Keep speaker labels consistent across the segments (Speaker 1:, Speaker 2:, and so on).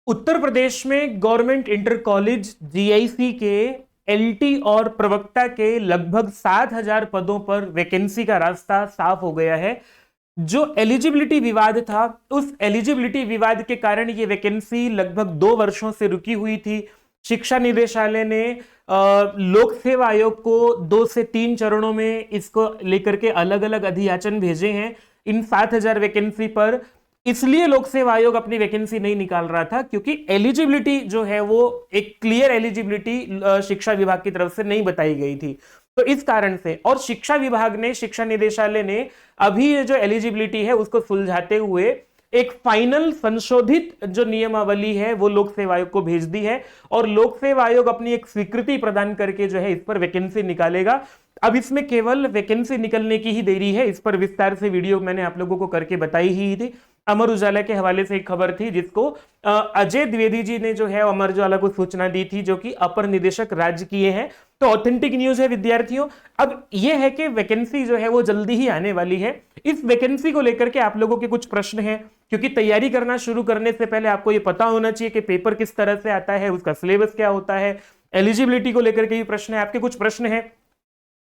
Speaker 1: उत्तर प्रदेश में government inter college GIC के LT और प्रवक्ता के लगभग 7,000 पदों पर वैकेंसी का रास्ता साफ हो गया है। जो एलिजिबिलिटी विवाद था, उस एलिजिबिलिटी विवाद के कारण ये वैकेंसी लगभग 2 वर्षों से रुकी हुई थी। शिक्षा निदेशालय ने लोक सेवा आयोग को 2 से 3 चरणों में इसको लेकर के अलग अलग अधियाचन भेजे हैं इन 7,000 वैकेंसी पर। इसलिए लोक सेवा आयोग अपनी वैकेंसी नहीं निकाल रहा था क्योंकि एलिजिबिलिटी जो है वो एक क्लियर एलिजिबिलिटी शिक्षा विभाग की तरफ से नहीं बताई गई थी। तो इस कारण से, और शिक्षा विभाग ने, शिक्षा निदेशालय ने अभी ये जो एलिजिबिलिटी है उसको सुलझाते हुए एक फाइनल संशोधित जो नियमावली है वो लोक सेवा आयोग को भेज दी है और लोक सेवा आयोग अपनी एक स्वीकृति प्रदान करके जो है इस पर वैकेंसी निकालेगा। अब इसमें केवल वैकेंसी निकलने की ही देरी है। इस पर विस्तार से वीडियो मैंने आप लोगों को करके बताई ही थी। अमर उजाला के हवाले से एक खबर थी जिसको अजय द्विवेदी जी ने जो है अमर उजाला को सूचना दी थी, जो कि अपर निदेशक राजकीय हैं। तो ऑथेंटिक न्यूज है विद्यार्थियों। अब यह है कि वैकेंसी जो है वो जल्दी ही आने वाली है। इस वैकेंसी को लेकर के आप लोगों के कुछ प्रश्न हैं, क्योंकि तैयारी करना शुरू करने से पहले आपको यह पता होना चाहिए कि पेपर किस तरह से आता है, उसका सिलेबस क्या होता है। एलिजिबिलिटी को लेकर के भी प्रश्न है, आपके कुछ प्रश्न हैं,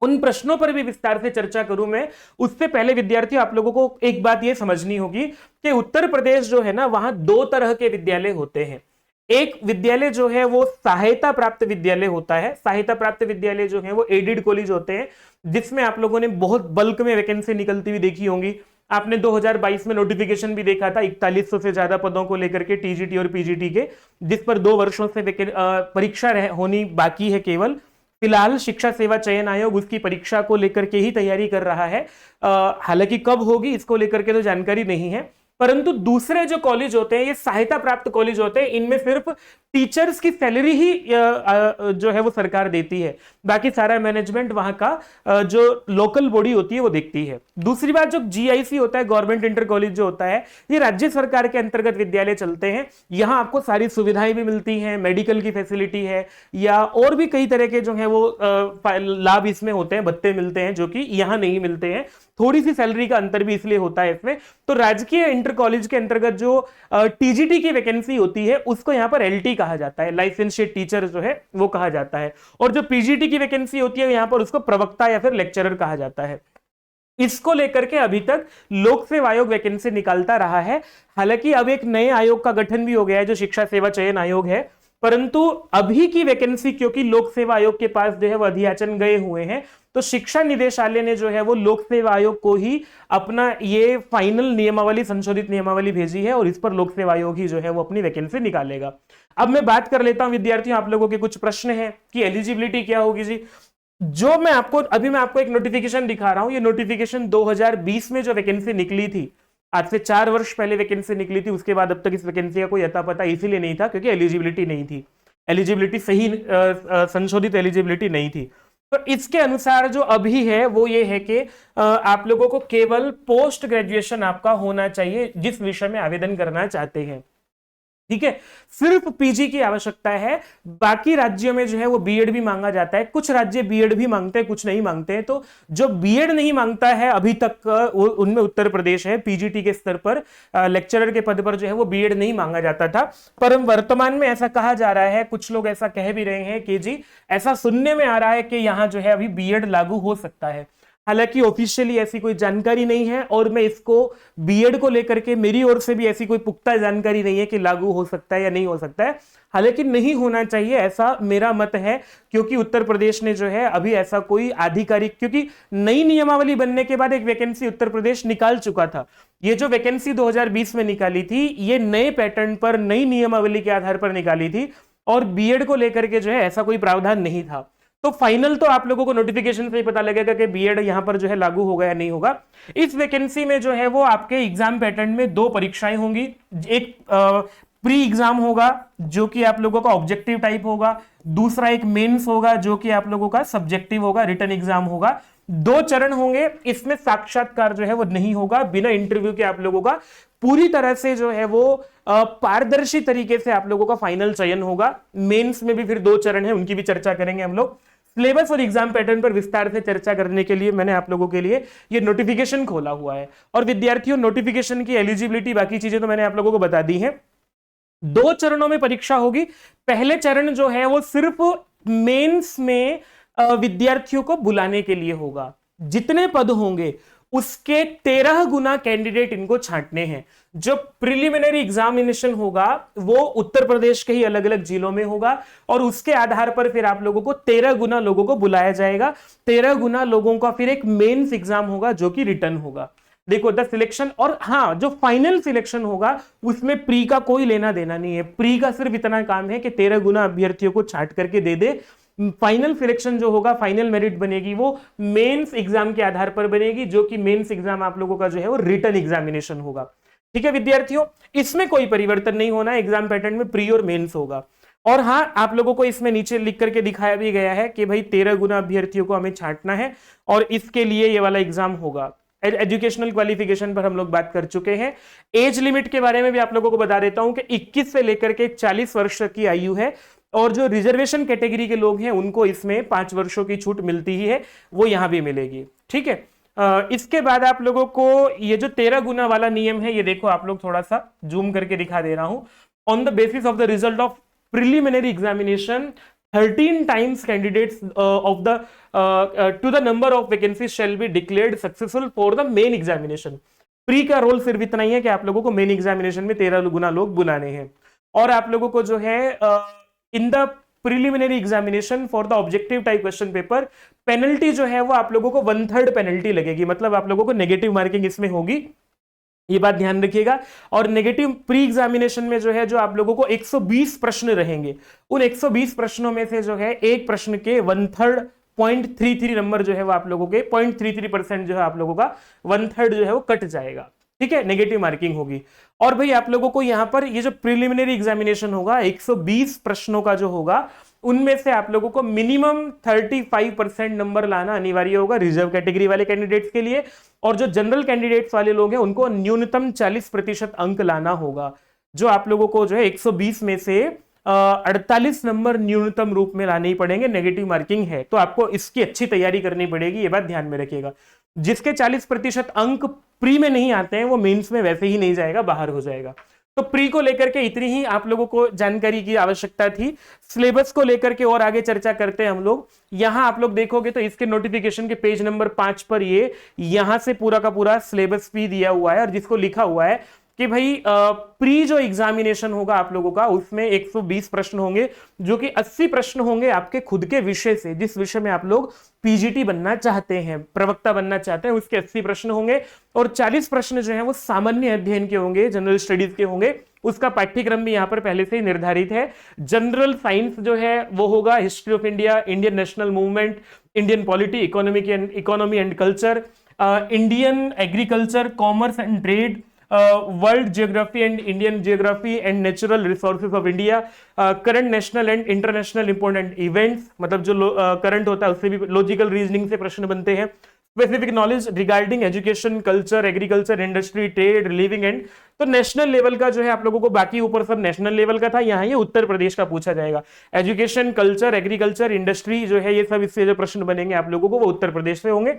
Speaker 1: उन प्रश्नों पर भी विस्तार से चर्चा करूं मैं। उससे पहले विद्यार्थियों आप लोगों को एक बात यह समझनी होगी कि उत्तर प्रदेश जो है ना, वहां 2 तरह के विद्यालय होते हैं। एक विद्यालय जो है वो सहायता प्राप्त विद्यालय होता है। सहायता प्राप्त विद्यालय जो है वो एडेड कॉलेज होते हैं, जिसमें आप लोगों ने बहुत बल्क में वैकेंसी निकलती हुई देखी होंगी। आपने 2022 में नोटिफिकेशन भी देखा था 4100 से ज्यादा पदों को लेकर के टीजीटी और पीजीटी के, जिस पर 2 वर्षों से परीक्षा होनी बाकी है केवल। फिलहाल शिक्षा सेवा चयन आयोग उसकी परीक्षा को लेकर के ही तैयारी कर रहा है। हालांकि कब होगी इसको लेकर के तो जानकारी नहीं है, परंतु दूसरे जो कॉलेज होते हैं ये सहायता प्राप्त कॉलेज होते हैं। इनमें सिर्फ टीचर्स की सैलरी ही जो है वो सरकार देती है, बाकी सारा मैनेजमेंट वहां का जो लोकल बॉडी होती है वो देखती है। दूसरी बात, जो जीआईसी होता है, गवर्नमेंट इंटर कॉलेज जो होता है, ये राज्य सरकार के अंतर्गत विद्यालय चलते हैं। यहां आपको सारी सुविधाएं भी मिलती हैं, मेडिकल की फैसिलिटी है या और भी कई तरह के जो है वो लाभ इसमें होते हैं, भत्ते मिलते हैं जो कि यहां नहीं मिलते हैं। थोड़ी सी सैलरी का अंतर भी इसलिए होता है इसमें। तो राजकीय इंटर कॉलेज के अंतर्गत जो टीजीटी की वैकेंसी होती है उसको यहां पर एलटी कहा जाता है, लाइसेंशिएट टीचर जो है वो कहा जाता है। और जो पीजीटी की वैकेंसी होती है यहां पर उसको प्रवक्ता या फिर लेक्चरर कहा जाता है। इसको लेकर के अभी तक लोक सेवा आयोग वैकेंसी निकालता रहा है। हालांकि अब एक नए आयोग का गठन भी हो गया है जो शिक्षा सेवा चयन आयोग है, परंतु अभी की वैकेंसी क्योंकि लोक सेवा आयोग के पास जो है वो अधियाचन गए हुए हैं, तो शिक्षा निदेशालय ने जो है वो लोक सेवा आयोग को ही अपना ये फाइनल नियमावली, संशोधित नियमावली भेजी है और इस पर लोक सेवा आयोग ही जो है वो अपनी वैकेंसी निकालेगा। अब मैं बात कर लेता हूं विद्यार्थियों, आप लोगों के कुछ प्रश्न हैं कि एलिजिबिलिटी क्या होगी जी। जो मैं आपको एक नोटिफिकेशन दिखा रहा हूं, ये नोटिफिकेशन 2020 में जो वैकेंसी निकली थी, आज से 4 वर्ष पहले वैकेंसी निकली थी। उसके बाद अब तक इस वैकेंसी का कोई अता पता इसीलिए नहीं था क्योंकि एलिजिबिलिटी नहीं थी, एलिजिबिलिटी सही संशोधित एलिजिबिलिटी नहीं थी। तो इसके अनुसार जो अभी है वो ये है कि आप लोगों को केवल पोस्ट ग्रेजुएशन आपका होना चाहिए जिस विषय में आवेदन करना चाहते हैं, ठीक है। सिर्फ पीजी की आवश्यकता है। बाकी राज्यों में जो है वो बीएड भी मांगा जाता है। कुछ राज्य बीएड भी मांगते हैं, कुछ नहीं मांगते हैं। तो जो बीएड नहीं मांगता है अभी तक उनमें उत्तर प्रदेश है। पीजीटी के स्तर पर लेक्चरर के पद पर जो है वो बीएड नहीं मांगा जाता था, पर वर्तमान में ऐसा कहा जा रहा है, कुछ लोग ऐसा कह भी रहे हैं कि जी ऐसा सुनने में आ रहा है कि यहां जो है अभी बीएड लागू हो सकता है। हालांकि ऑफिशियली ऐसी कोई जानकारी नहीं है और मैं इसको बीएड को लेकर के मेरी ओर से भी ऐसी कोई पुख्ता जानकारी नहीं है कि लागू हो सकता है या नहीं हो सकता है। हालांकि नहीं होना चाहिए ऐसा मेरा मत है, क्योंकि उत्तर प्रदेश ने जो है अभी ऐसा कोई आधिकारिक, क्योंकि नई नियमावली बनने के बाद एक वैकेंसी उत्तर प्रदेश निकाल चुका था। ये जो वैकेंसी 2020 में निकाली थी ये नए पैटर्न पर, नई नियमावली के आधार पर निकाली थी और बीएड को लेकर के जो है ऐसा कोई प्रावधान नहीं था। तो फाइनल तो आप लोगों को नोटिफिकेशन से ही पता लगेगा कि बीएड यहां पर जो है लागू होगा या नहीं होगा। इस वैकेंसी में जो है वो आपके एग्जाम पैटर्न में 2 परीक्षाएं होंगी। एक प्री एग्जाम होगा जो कि आप लोगों का ऑब्जेक्टिव टाइप होगा, दूसरा एक मेंस होगा जो कि आप लोगों का सब्जेक्टिव होगा, रिटन एग्जाम होगा। 2 चरण होंगे। इसमें साक्षात्कार जो है वो नहीं होगा, बिना इंटरव्यू के आप लोगों का पूरी तरह से जो है वो पारदर्शी तरीके से आप लोगों का फाइनल चयन होगा। मेंस में भी फिर 2 चरण है, उनकी भी चर्चा करेंगे हम लोग। सिलेबस और एग्जाम पैटर्न पर विस्तार से चर्चा करने के लिए मैंने आप लोगों के लिए ये नोटिफिकेशन खोला हुआ है। और विद्यार्थियों, नोटिफिकेशन की एलिजिबिलिटी, बाकी चीजें तो मैंने आप लोगों को बता दी हैं। 2 चरणों में परीक्षा होगी। पहले चरण जो है वो सिर्फ मेंस में विद्यार्थियों को बुलाने के लिए होगा। जितने पद होंगे उसके 13 गुना कैंडिडेट इनको छांटने हैं। जो प्रिलिमिनरी एग्जामिनेशन होगा वो उत्तर प्रदेश के ही अलग अलग जिलों में होगा और उसके आधार पर फिर आप लोगों को 13 गुना लोगों को बुलाया जाएगा। 13 गुना लोगों का फिर एक मेंस एग्जाम होगा जो कि रिटन होगा। देखो द सिलेक्शन, और हाँ जो फाइनल सिलेक्शन होगा उसमें प्री का कोई लेना देना नहीं है। प्री का सिर्फ इतना काम है कि 13 गुना अभ्यर्थियों को छांट करके दे दे। फाइनल सिलेक्शन जो होगा, फाइनल मेरिट बनेगी वो मेंस एग्जाम के आधार पर बनेगी, जो कि मेंस एग्जाम आप लोगों का जो है वो रिटन एग्जामिनेशन होगा। ठीक है विद्यार्थियों, इसमें कोई परिवर्तन नहीं होना, एग्जाम पैटर्न में प्री और मेंस होगा। और हाँ आप लोगों को इसमें नीचे लिख करके दिखाया भी गया है कि भाई 13 गुना अभ्यर्थियों को हमें छांटना है और इसके लिए ये वाला एग्जाम होगा। एजुकेशनल क्वालिफिकेशन पर हम लोग बात कर चुके हैं। एज लिमिट के बारे में भी आप लोगों को बता देता हूं कि 21 से लेकर के 40 वर्ष तक की आयु है और जो रिजर्वेशन कैटेगरी के लोग हैं उनको इसमें 5 वर्षों की छूट मिलती ही है, वो यहां भी मिलेगी। ठीक है, इसके बाद आप लोगों को ये जो 13 गुना वाला नियम है, ये देखो आप लोग थोड़ा सा जूम करके दिखा दे रहा हूं। On the basis of the result of preliminary examination 13 times candidates to the number of vacancies shall be declared successful for the main examination। Pre का रोल सिर्फ इतना ही है कि आप लोगों को मेन एग्जामिनेशन में 13 गुना लोग बुलाने हैं। और आप लोगों को जो है in the preliminary examination for the objective type question paper penalty जो है वो आप लोगों को 1/3 पेनल्टी लगेगी, मतलब आप लोगों को नेगेटिव मार्किंग इसमें होगी, ये बात ध्यान रखिएगा। और नेगेटिव प्री एग्जामिनेशन में जो है जो आप लोगों को 120 प्रश्न रहेंगे, उन 120 प्रश्नों में से जो है एक प्रश्न के 1/3 0.33 नंबर जो है वो आप लोगों के 0.33% जो है आप लोगों का 1/3 जो है वो कट जाएगा। ठीक है, नेगेटिव मार्किंग होगी। और भाई आप लोगों को यहां पर ये जो प्रिलिमिनरी एग्जामिनेशन होगा 120 प्रश्नों का जो होगा उनमें से आप लोगों को मिनिमम 35% नंबर लाना अनिवार्य होगा रिजर्व कैटेगरी वाले कैंडिडेट्स के लिए, और जो जनरल कैंडिडेट्स वाले लोग हैं उनको न्यूनतम 40% अंक लाना होगा। जो आप लोगों को जो है 120 में से 48 नंबर न्यूनतम रूप में लाने ही पड़ेंगे, नेगेटिव मार्किंग है तो आपको इसकी अच्छी तैयारी करनी पड़ेगी, ये बात ध्यान में रखिएगा। जिसके 40% अंक प्री में नहीं आते हैं वो मेंस में वैसे ही नहीं जाएगा, बाहर हो जाएगा। तो प्री को लेकर के इतनी ही आप लोगों को जानकारी की आवश्यकता थी। सिलेबस को लेकर के और आगे चर्चा करते हैं हम लोग। यहां आप लोग देखोगे तो इसके नोटिफिकेशन के पेज नंबर 5 पर ये यहां से पूरा का पूरा सिलेबस भी दिया हुआ है और जिसको लिखा हुआ है कि भाई प्री जो एग्जामिनेशन होगा आप लोगों का उसमें 120 प्रश्न होंगे, जो कि 80 प्रश्न होंगे आपके खुद के विषय से, जिस विषय में आप लोग पीजीटी बनना चाहते हैं, प्रवक्ता बनना चाहते हैं, उसके 80 प्रश्न होंगे। और 40 प्रश्न जो है वो सामान्य अध्ययन के होंगे, जनरल स्टडीज के होंगे। उसका पाठ्यक्रम भी यहाँ पर पहले से ही निर्धारित है। जनरल साइंस जो है वो होगा history of India, Indian national movement, Indian polity, economy and culture, Indian agriculture, commerce and trade, world geography and Indian geography and natural resources of India, current national and international important events, मतलब जो current होता है उससे भी logical reasoning से प्रश्न बनते हैं। Specific knowledge regarding education, culture, agriculture, industry, trade, living and, तो नेशनल लेवल का जो है आप लोगों को, बाकी ऊपर सब नेशनल लेवल का था, यहाँ ये उत्तर प्रदेश का पूछा जाएगा। एजुकेशन, कल्चर, एग्रीकल्चर, इंडस्ट्री जो है ये सब इससे जो प्रश्न बनेंगे आप लोगों को वो उत्तर प्रदेश से होंगे।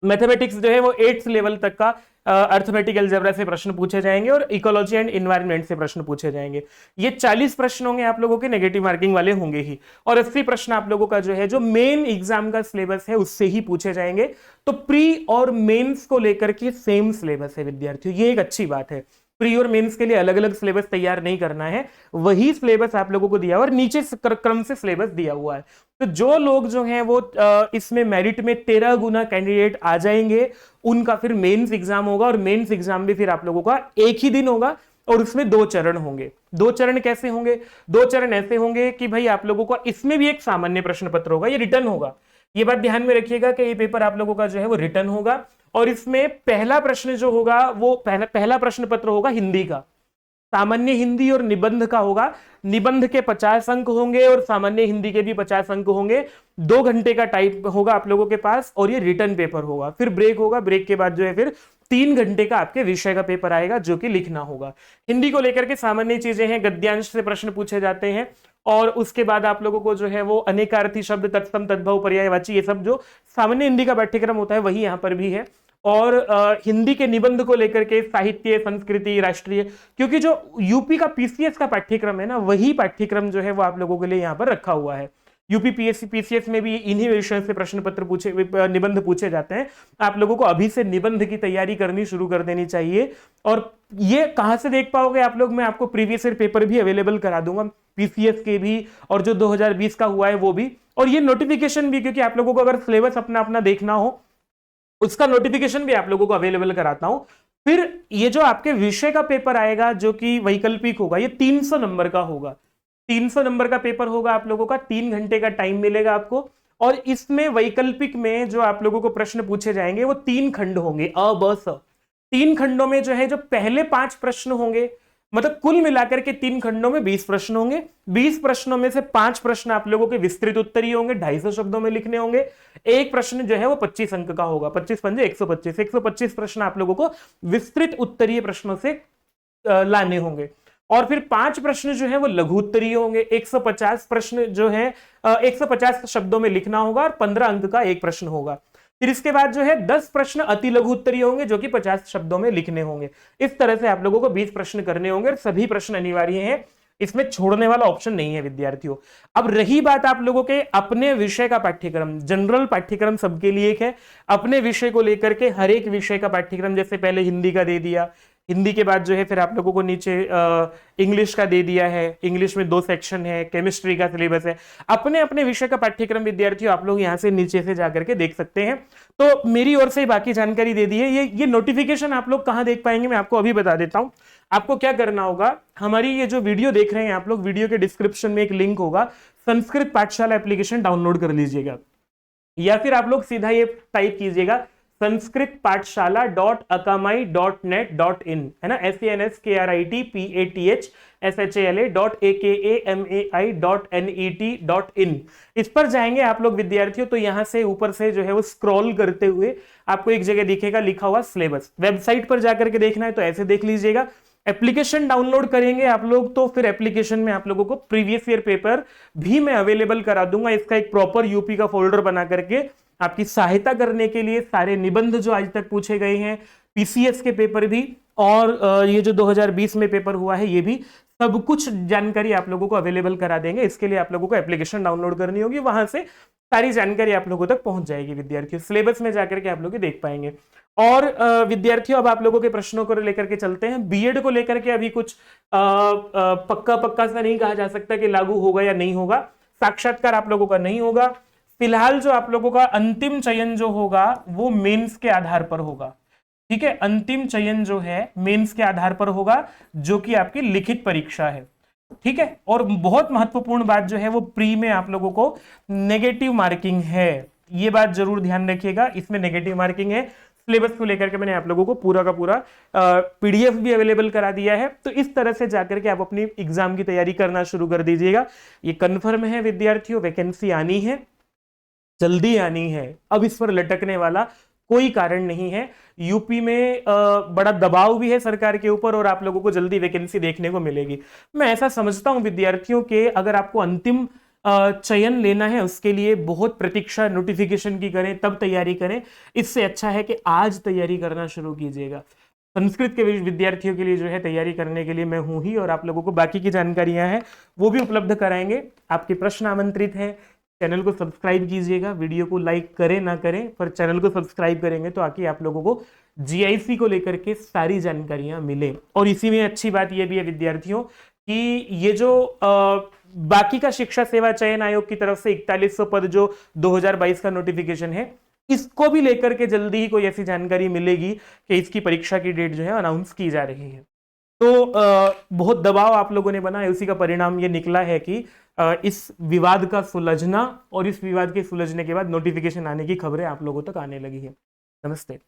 Speaker 1: मैथमेटिक्स जो है वो 8th लेवल तक का अर्थमेटिक अलजेब्रा से प्रश्न पूछे जाएंगे और इकोलॉजी एंड एनवायरनमेंट से प्रश्न पूछे जाएंगे। ये 40 प्रश्न होंगे आप लोगों के, नेगेटिव मार्किंग वाले होंगे ही, और 80 प्रश्न आप लोगों का जो है जो मेन एग्जाम का सिलेबस है उससे ही पूछे जाएंगे। तो प्री और मेंस को लेकर के सेम सिलेबस है विद्यार्थियों, ये एक अच्छी बात है। प्री और मेंस के लिए अलग अलग सिलेबस तैयार नहीं करना है, वही सिलेबस आप लोगों को दिया हुआ और नीचे क्रम से सिलेबस दिया हुआ है। तो जो लोग जो हैं वो इसमें मेरिट में 13 गुना कैंडिडेट आ जाएंगे उनका फिर मेंस एग्जाम होगा, और मेंस एग्जाम भी फिर आप लोगों का एक ही दिन होगा और उसमें 2 चरण होंगे। 2 चरण कैसे होंगे? 2 चरण ऐसे होंगे कि भाई आप लोगों को इसमें भी एक सामान्य प्रश्न पत्र होगा, ये रिटर्न होगा। ये बात ध्यान में रखिएगा कि ये पेपर आप लोगों का जो है वो रिटर्न होगा, और इसमें पहला प्रश्न जो होगा वो पहला प्रश्न पत्र होगा हिंदी का, सामान्य हिंदी और निबंध का होगा। निबंध के 50 अंक होंगे और सामान्य हिंदी के भी 50 अंक होंगे। 2 घंटे का टाइम होगा आप लोगों के पास और ये रिटर्न पेपर होगा। फिर ब्रेक होगा, ब्रेक के बाद जो है फिर 3 घंटे का आपके विषय का पेपर आएगा जो कि लिखना होगा। हिंदी को लेकर के सामान्य चीजें हैं, गद्यांश से प्रश्न पूछे जाते हैं, और उसके बाद आप लोगों को जो है वो अनेकार्थी शब्द, तत्सम, तद्भव, पर्यायवाची, ये सब जो सामान्य हिंदी का पाठ्यक्रम होता है वही यहाँ पर भी है। और हिंदी के निबंध को लेकर के साहित्य, संस्कृति, राष्ट्रीय, क्योंकि जो यूपी का पीसीएस का पाठ्यक्रम है ना, वही पाठ्यक्रम जो है वो आप लोगों के लिए यहाँ पर रखा हुआ है। यूपी पीसीएस में भी इन्हीं विषयों से प्रश्न पत्र पूछे, निबंध पूछे जाते हैं। आप लोगों को अभी से निबंध की तैयारी करनी शुरू कर देनी चाहिए। और ये कहां से देख पाओगे आप लोग, मैं आपको प्रीवियस ईयर पेपर भी अवेलेबल करा दूंगा, पीसीएस के भी और जो 2020 का हुआ है वो भी, और ये नोटिफिकेशन भी, क्योंकि आप लोगों को अगर सिलेबस अपना अपना देखना हो उसका नोटिफिकेशन भी आप लोगों को अवेलेबल कराता हूं। फिर ये जो आपके विषय का पेपर आएगा जो कि वैकल्पिक होगा, ये 300 नंबर का होगा। 300 नंबर का पेपर होगा आप लोगों का, 3 घंटे का टाइम मिलेगा आपको। और इसमें वैकल्पिक में जो आप लोगों को प्रश्न पूछे जाएंगे वो 3 खंड होंगे, अ ब स। 3 खंडों में जो है, जो पहले 5 प्रश्न होंगे, मतलब कुल मिलाकर के 3 खंडों में 20 प्रश्न होंगे। 20 प्रश्नों में से 5 प्रश्न आप लोगों के विस्तृत उत्तरीय होंगे, 250 शब्दों में लिखने होंगे। एक प्रश्न जो है वो 25 अंक का होगा, 25 पंजे 125, 125 प्रश्न आप लोगों को विस्तृत उत्तरीय प्रश्नों से लाने होंगे। और फिर 5 प्रश्न जो है वो लघु उत्तरीय होंगे। 150 प्रश्न जो है 150 शब्दों में लिखना होगा और 15 अंक का एक प्रश्न होगा। फिर इसके बाद जो है 10 प्रश्न अति लघु उत्तरीय होंगे जो कि 50 शब्दों में लिखने होंगे। इस तरह से आप लोगों को 20 प्रश्न करने होंगे और सभी प्रश्न अनिवार्य हैं, इसमें छोड़ने वाला ऑप्शन नहीं है विद्यार्थियों। अब रही बात आप लोगों के अपने विषय का पाठ्यक्रम, जनरल पाठ्यक्रम सबके लिए एक है। अपने विषय को लेकर के हर एक विषय का पाठ्यक्रम, जैसे पहले हिंदी का दे दिया, हिंदी के बाद जो है फिर आप लोगों को नीचे इंग्लिश का दे दिया है, इंग्लिश में 2 सेक्शन है, केमिस्ट्री का सिलेबस है। अपने अपने विषय का पाठ्यक्रम विद्यार्थियों आप लोग यहाँ से नीचे से जाकर के देख सकते हैं। तो मेरी ओर से बाकी जानकारी दे दी है। ये नोटिफिकेशन आप लोग कहाँ देख पाएंगे मैं आपको अभी बता देता हूँ। आपको क्या करना होगा, हमारी ये जो वीडियो देख रहे हैं आप लोग, वीडियो के डिस्क्रिप्शन में एक लिंक होगा, संस्कृत पाठशाला एप्लीकेशन डाउनलोड कर लीजिएगा, या फिर आप लोग सीधा ये टाइप कीजिएगा संस्कृत पाठशाला .akamai.net.in, है ना, SANSKRITPATHSHALA.AKAMAI.NET.in। इस पर जाएंगे आप लोग विद्यार्थियों, तो यहां से ऊपर से जो है वो स्क्रॉल करते हुए आपको एक जगह दिखेगा लिखा हुआ सिलेबस। वेबसाइट पर जाकर के देखना है तो ऐसे देख लीजिएगा। एप्लीकेशन डाउनलोड करेंगे आप लोग तो फिर एप्लीकेशन में आप लोगों को प्रीवियस ईयर पेपर भी मैं अवेलेबल करा दूंगा। इसका एक प्रॉपर यूपी का फोल्डर बना करके आपकी सहायता करने के लिए सारे निबंध जो आज तक पूछे गए हैं, पीसीएस के पेपर भी, और ये जो 2020 में पेपर हुआ है ये भी, सब कुछ जानकारी आप लोगों को अवेलेबल करा देंगे। इसके लिए आप लोगों को एप्लीकेशन डाउनलोड करनी होगी, वहां से सारी जानकारी आप लोगों तक पहुंच जाएगी विद्यार्थियों। सिलेबस में जाकर के आप लोग देख पाएंगे। और विद्यार्थियों अब आप लोगों के प्रश्नों को लेकर के चलते हैं। बीएड को लेकर के अभी कुछ पक्का सा नहीं कहा जा सकता कि लागू होगा या नहीं होगा, साक्षात्कार आप लोगों का नहीं होगा। फिलहाल जो आप लोगों का अंतिम चयन जो होगा वो मेंस के आधार पर होगा, ठीक है। अंतिम चयन जो है मेंस के आधार पर होगा, जो कि आपकी लिखित परीक्षा है, ठीक है। और बहुत महत्वपूर्ण बात जो है वो प्री में आप लोगों को नेगेटिव मार्किंग है, ये बात जरूर ध्यान रखिएगा, इसमें नेगेटिव मार्किंग है। सिलेबस को लेकर के मैंने आप लोगों को पूरा का पूरा पीडीएफ भी अवेलेबल करा दिया है, तो इस तरह से जाकर के आप अपनी एग्जाम की तैयारी करना शुरू कर दीजिएगा। ये कन्फर्म है विद्यार्थियों, वैकेंसी आनी है, जल्दी आनी है, अब इस पर लटकने वाला कोई कारण नहीं है। यूपी में बड़ा दबाव भी है सरकार के ऊपर और आप लोगों को जल्दी वैकेंसी देखने को मिलेगी। मैं ऐसा समझता हूं विद्यार्थियों के, अगर आपको अंतिम चयन लेना है उसके लिए बहुत प्रतीक्षा नोटिफिकेशन की करें, तब तैयारी करें। इससे अच्छा है कि आज तैयारी करना शुरू कीजिएगा। संस्कृत के विद्यार्थियों के लिए जो है तैयारी करने के लिए मैं हूं ही, और आप लोगों को बाकी की जानकारियां हैं वो भी उपलब्ध कराएंगे। आपके प्रश्न आमंत्रित हैं। चैनल को सब्सक्राइब कीजिएगा, वीडियो को लाइक करें ना करें, पर चैनल को सब्सक्राइब करेंगे तो आके आप लोगों को जीआईसी को लेकर के सारी जानकारियां मिले। और इसी में अच्छी बात यह भी है विद्यार्थियों कि ये जो बाकी का शिक्षा सेवा चयन आयोग की तरफ से 4100 पद जो 2022 का नोटिफिकेशन है, इसको भी लेकर के जल्दी ही कोई ऐसी जानकारी मिलेगी कि इसकी परीक्षा की डेट जो है अनाउंस की जा रही है। तो बहुत दबाव आप लोगों ने बनाया, उसी का परिणाम ये निकला है कि इस विवाद का सुलझना और इस विवाद के सुलझने के बाद नोटिफिकेशन आने की खबरें आप लोगों तक आने लगी है। नमस्ते।